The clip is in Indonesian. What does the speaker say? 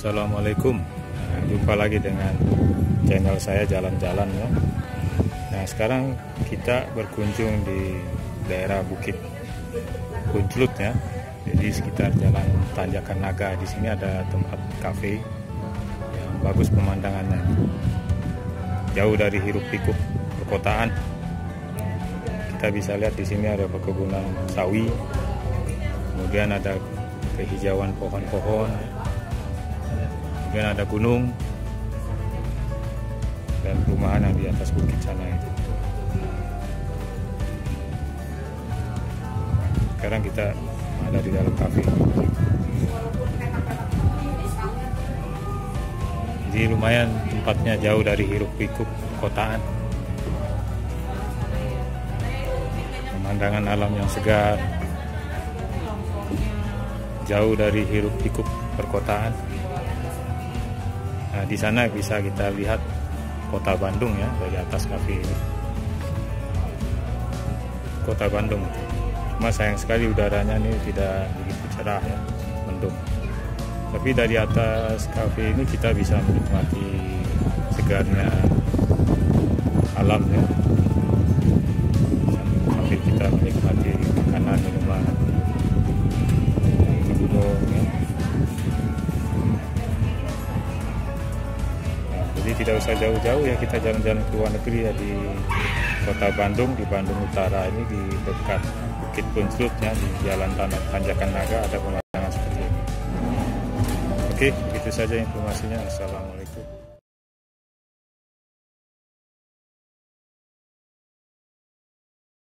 Assalamualaikum. Jumpa lagi dengan channel saya Jalan-Jalan ya. Nah, sekarang kita berkunjung di daerah Bukit Kunclut ya. Jadi sekitar Jalan Tanjakan Naga. Di sini ada tempat kafe yang bagus pemandangannya. Jauh dari hiruk-pikuk perkotaan. Kita bisa lihat di sini ada perkebunan sawi. Kemudian ada kehijauan pohon-pohon. Kemudian ada gunung dan perumahan yang di atas bukit sana itu. Sekarang kita ada di dalam kafe. Jadi lumayan tempatnya jauh dari hiruk-pikuk perkotaan. Pemandangan alam yang segar, jauh dari hiruk-pikuk perkotaan. Nah, di sana bisa kita lihat kota Bandung ya dari atas kafe ini. Kota Bandung. Cuma sayang sekali udaranya ini tidak begitu cerah ya, mendung. Tapi dari atas kafe ini kita bisa menikmati segarnya alam ya. Sambil kita menikmati makanan, minuman, gunung ya. Jadi tidak usah jauh-jauh ya, kita jalan-jalan ke luar negeri ya, di kota Bandung, di Bandung Utara ini, di dekat Bukit Kunclut ya, di Jalan Tanjakan Naga ada pemandangan seperti ini. Oke, itu saja informasinya. Assalamualaikum.